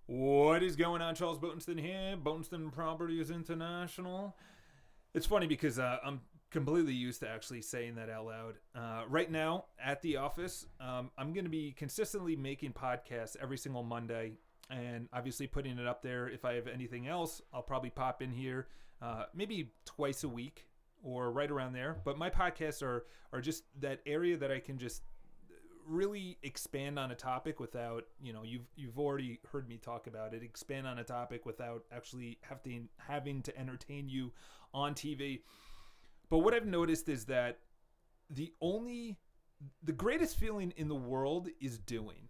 What is going on? Charles Botenston here, Botenston Properties International. It's funny because I'm completely used to actually saying that out loud. Right now at the office, I'm going to be consistently making podcasts every single Monday and obviously putting it up there. If I have anything else, I'll probably pop in here maybe twice a week or right around there. But my podcasts are just that area that I can just really expand on a topic without, you've already heard me talk about it, expand on a topic without actually having to entertain you on TV. But what I've noticed is that the greatest feeling in the world is doing.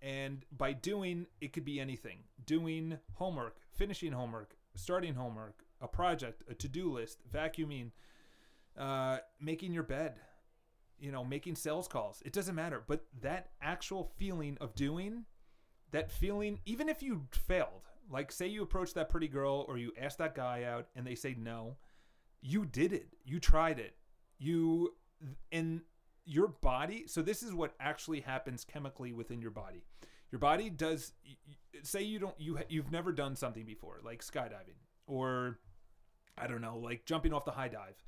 And by doing, it could be anything. Doing homework, finishing homework, starting homework, a project, a to-do list, vacuuming, making your bed, making sales calls. It doesn't matter. But that actual feeling of doing, that feeling, even if you failed, like say you approach that pretty girl or you ask that guy out and they say no, you did it. You tried it. And your body, so this is what actually happens chemically within your body. Your body does, say you've never done something before, like skydiving or I don't know, like jumping off the high dive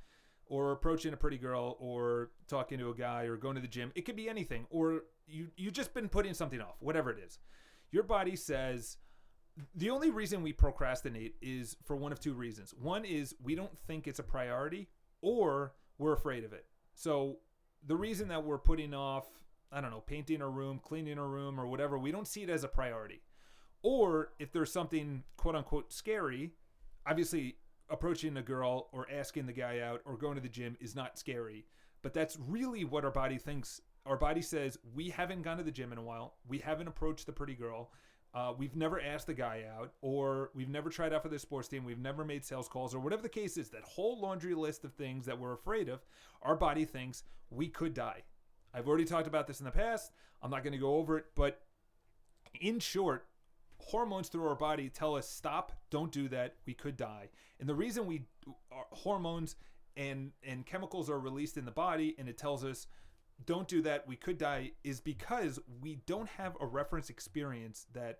or approaching a pretty girl or talking to a guy or going to the gym. It could be anything. Or you just been putting something off, whatever it is. Your body says the only reason we procrastinate is for one of two reasons. One is we don't think it's a priority or we're afraid of it. So the reason that we're putting off, I don't know, painting a room, cleaning a room or whatever, we don't see it as a priority. Or if there's something quote unquote scary, obviously approaching a girl or asking the guy out or going to the gym is not scary, but that's really what our body thinks. Our body says we haven't gone to the gym in a while, we haven't approached the pretty girl, we've never asked the guy out, or we've never tried out for this sports team, we've never made sales calls, or whatever the case is. That whole laundry list of things that we're afraid of, our body thinks we could die. I've already talked about this in the past, I'm not going to go over it, but in short, hormones through our body tell us stop, don't do that, we could die. And the reason our hormones and chemicals are released in the body and it tells us don't do that, we could die, is because we don't have a reference experience that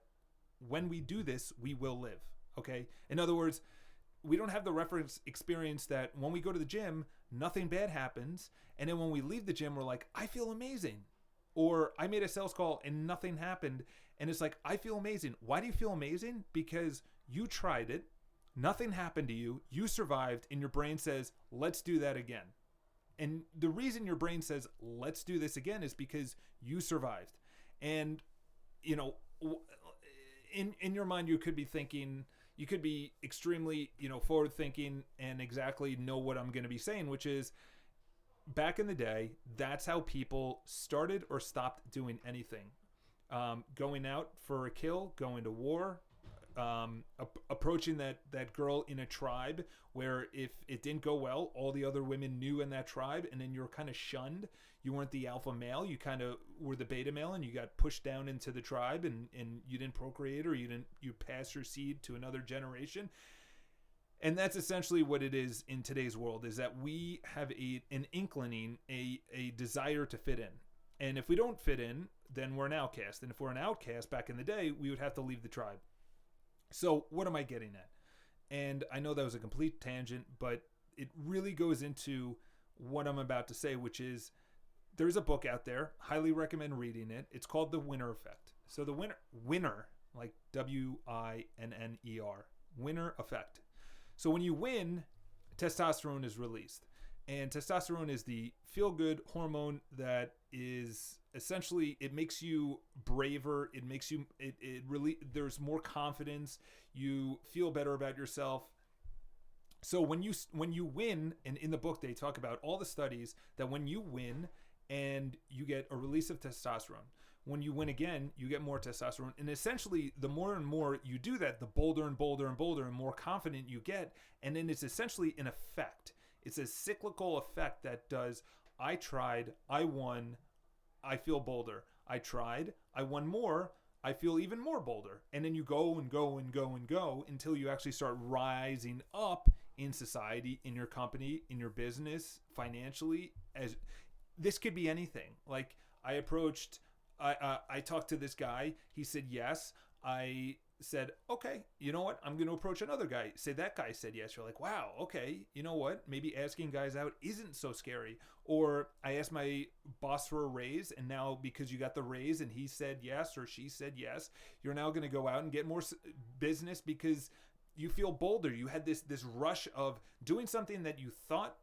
when we do this we will live. Okay, in other words, we don't have the reference experience that when we go to the gym nothing bad happens, and then when we leave the gym we're like, I feel amazing. Or I made a sales call and nothing happened. And it's like, I feel amazing. Why do you feel amazing? Because you tried it. Nothing happened to you. You survived. And your brain says, let's do that again. And the reason your brain says, let's do this again is because you survived. And, in your mind, you could be thinking, you could be extremely, forward thinking and exactly know what I'm going to be saying, which is, back in the day, that's how people started or stopped doing anything. Going out for a kill, going to war, approaching that girl in a tribe where if it didn't go well, all the other women knew in that tribe, and then you were kind of shunned. You weren't the alpha male. You kind of were the beta male, and you got pushed down into the tribe, and you didn't procreate, or you pass your seed to another generation. And that's essentially what it is in today's world, is that we have an inclining, a desire to fit in. And if we don't fit in, then we're an outcast. And if we're an outcast back in the day, we would have to leave the tribe. So what am I getting at? And I know that was a complete tangent, but it really goes into what I'm about to say, which is there's a book out there. Highly recommend reading it. It's called The Winner Effect. So the winner, like WINNER, winner effect. So when you win, testosterone is released. And testosterone is the feel-good hormone that is essentially, it makes you braver. It makes you, it really, there's more confidence. You feel better about yourself. So when you win, and in the book they talk about all the studies that when you win and you get a release of testosterone, when you win again, you get more testosterone. And essentially, the more and more you do that, the bolder and bolder and bolder and more confident you get. And then it's essentially an effect. It's a cyclical effect that does, I tried, I won, I feel bolder. I tried, I won more, I feel even more bolder. And then you go and go and go and go until you actually start rising up in society, in your company, in your business, financially. As this could be anything. Like I talked to this guy. He said yes. I said, okay, you know what? I'm going to approach another guy. Say that guy said yes. You're like, wow, okay, you know what? Maybe asking guys out isn't so scary. Or I asked my boss for a raise, and now because you got the raise and he said yes or she said yes, you're now going to go out and get more business because you feel bolder. You had this rush of doing something that you thought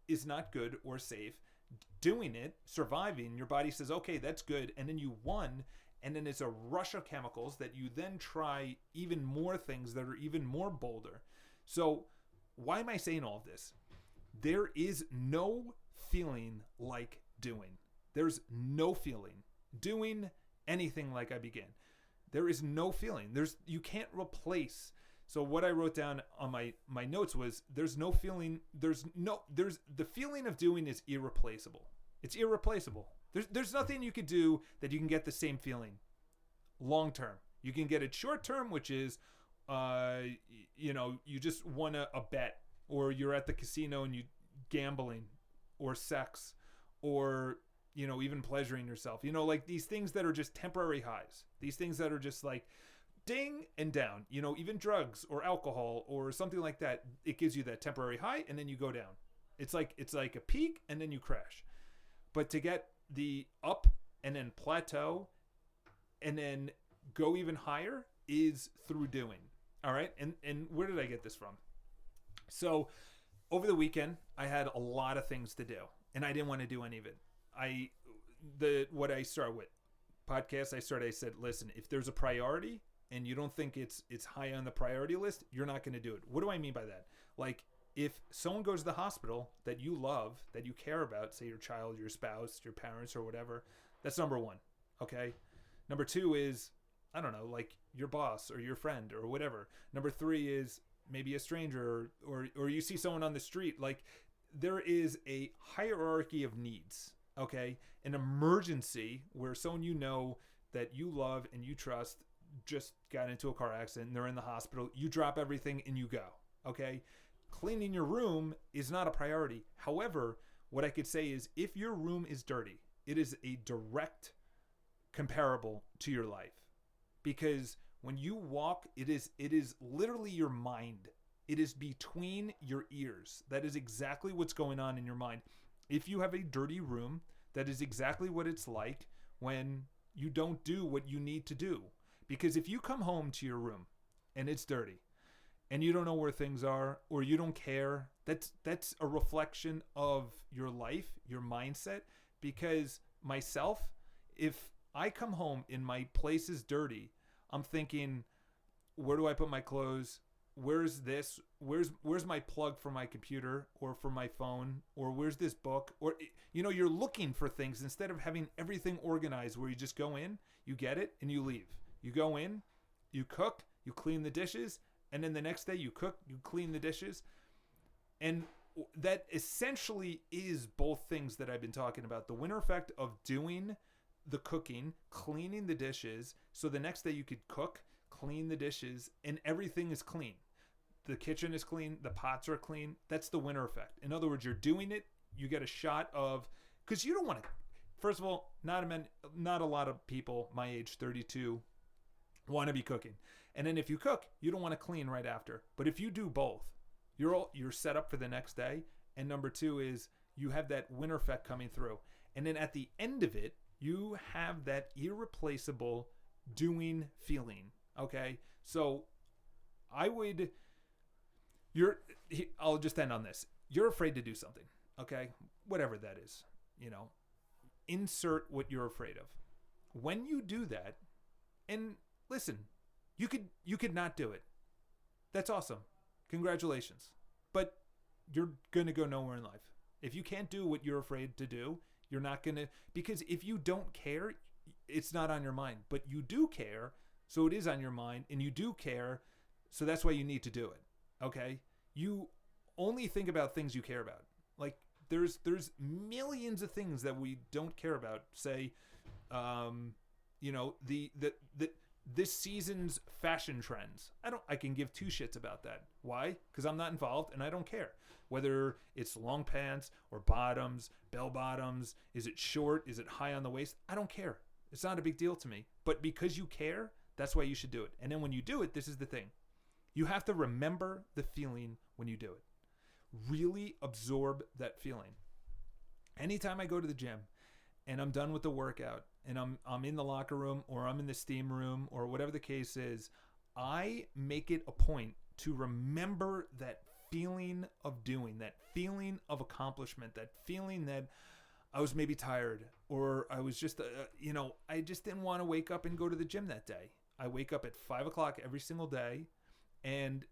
is not good or safe, doing it, surviving. Your body says, okay, that's good, and then you won. And then it's a rush of chemicals that you then try even more things that are even more bolder. So why am I saying all of this? There is no feeling like doing. There's no feeling. Doing anything like I began. There is no feeling. You can't replace. So what I wrote down on my notes was there's no feeling. There's the feeling of doing is irreplaceable. It's irreplaceable. There's nothing you could do that you can get the same feeling long term. You can get it short term, which is, you just won a bet, or you're at the casino and you gambling, or sex, or even pleasuring yourself. Like these things that are just temporary highs. These things that are just like ding and down. Even drugs or alcohol or something like that. It gives you that temporary high and then you go down. It's like a peak and then you crash. But to get the up and then plateau and then go even higher is through doing. All right. And where did I get this from? So over the weekend, I had a lot of things to do and I didn't want to do any of it. What I start with podcast, I said, listen, if there's a priority and you don't think it's high on the priority list, you're not going to do it. What do I mean by that? Like, if someone goes to the hospital that you love, that you care about, say your child, your spouse, your parents, or whatever, that's number one. Okay. Number two is, I don't know, like your boss or your friend or whatever. Number three is maybe a stranger or you see someone on the street. Like, there is a hierarchy of needs. Okay. An emergency where someone that you love and you trust just got into a car accident and they're in the hospital. You drop everything and you go. Okay. Cleaning your room is not a priority. However, what I could say is if your room is dirty, it is a direct comparable to your life. Because when you walk, it is literally your mind. It is between your ears. That is exactly what's going on in your mind. If you have a dirty room, that is exactly what it's like when you don't do what you need to do. Because if you come home to your room and it's dirty, and you don't know where things are, or you don't care, that's a reflection of your life, your mindset. Because myself, if I come home and my place is dirty, I'm thinking, where do I put my clothes? Where's this? Where's my plug for my computer or for my phone? Or where's this book? Or, you're looking for things instead of having everything organized where you just go in, you get it, and you leave. You go in, you cook, you clean the dishes, and then the next day you cook, you clean the dishes. And that essentially is both things that I've been talking about. The winner effect of doing the cooking, cleaning the dishes, so the next day you could cook, clean the dishes, and everything is clean. The kitchen is clean, the pots are clean. That's the winner effect. In other words, you're doing it, you get a shot of, because you don't want to, first of all, not a lot of people my age, 32, want to be cooking. And then if you cook, you don't want to clean right after. But if you do both, you're set up for the next day. And number two is you have that winner effect coming through. And then at the end of it, you have that irreplaceable doing feeling. Okay? So I'll just end on this. You're afraid to do something. Okay? Whatever that is. Insert what you're afraid of. When you do that, and listen, you could not do it. That's awesome. Congratulations. But you're going to go nowhere in life. If you can't do what you're afraid to do, you're not going to, because if you don't care, it's not on your mind. But you do care, so it is on your mind, and you do care, so that's why you need to do it. Okay? You only think about things you care about. Like, there's millions of things that we don't care about. Say, this season's fashion trends. I can give two shits about that. Why? Because I'm not involved and I don't care. Whether it's long pants or bottoms, bell bottoms, is it short? Is it high on the waist? I don't care. It's not a big deal to me. But because you care, That's why you should do it. And then when you do it, this is the thing. You have to remember the feeling when you do it. Really absorb that feeling. Anytime I go to the gym and I'm done with the workout and I'm in the locker room or I'm in the steam room or whatever the case is, I make it a point to remember that feeling of doing, that feeling of accomplishment, that feeling that I was maybe tired or I was just, I just didn't want to wake up and go to the gym that day. I wake up at 5 o'clock every single day, and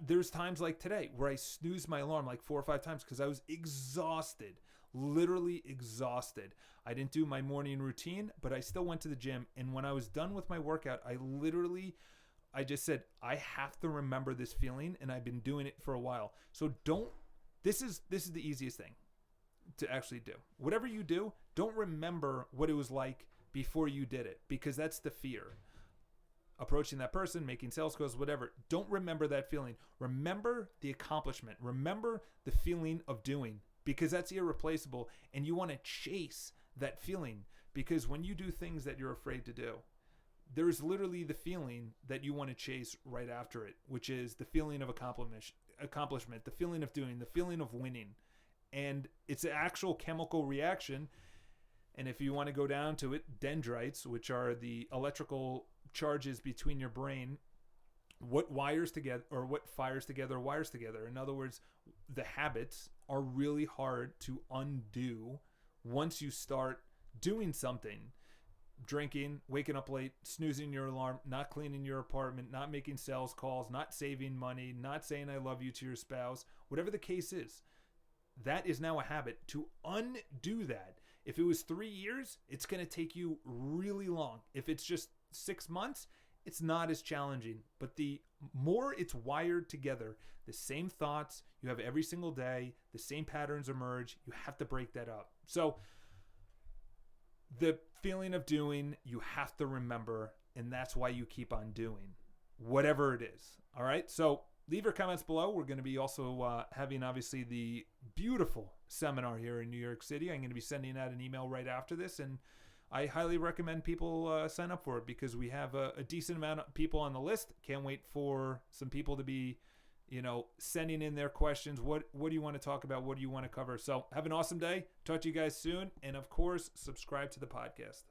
there's times like today where I snooze my alarm like 4 or 5 times because I was exhausted, literally exhausted. I didn't do my morning routine, but I still went to the gym. And when I was done with my workout, I just said, I have to remember this feeling, and I've been doing it for a while. So this is the easiest thing to actually do. Whatever you do, don't remember what it was like before you did it, because that's the fear. Approaching that person, making sales calls, whatever. Don't remember that feeling. Remember the accomplishment. Remember the feeling of doing, because that's irreplaceable, and you want to chase that feeling, because when you do things that you're afraid to do, there's literally the feeling that you want to chase right after it, which is the feeling of accomplishment, the feeling of doing, the feeling of winning. And it's an actual chemical reaction. And if you want to go down to it, dendrites, which are the electrical charges between your brain, what wires together or what fires together wires together. In other words, the habits are really hard to undo once you start doing something. Drinking, waking up late, snoozing your alarm, not cleaning your apartment, not making sales calls, not saving money, not saying I love you to your spouse, whatever the case is, that is now a habit. To undo that, if it was 3 years, it's going to take you really long. If it's just 6 months, it's not as challenging. But the more it's wired together, the same thoughts you have every single day, the same patterns emerge, you have to break that up. So the feeling of doing, you have to remember, and that's why you keep on doing, whatever it is. All right? So leave your comments below. We're going to be also having, obviously, the beautiful seminar here in New York City. I'm going to be sending out an email right after this, and I highly recommend people sign up for it, because we have a decent amount of people on the list. Can't wait for some people to be, sending in their questions. What do you want to talk about? What do you want to cover? So have an awesome day. Talk to you guys soon. And, of course, subscribe to the podcast.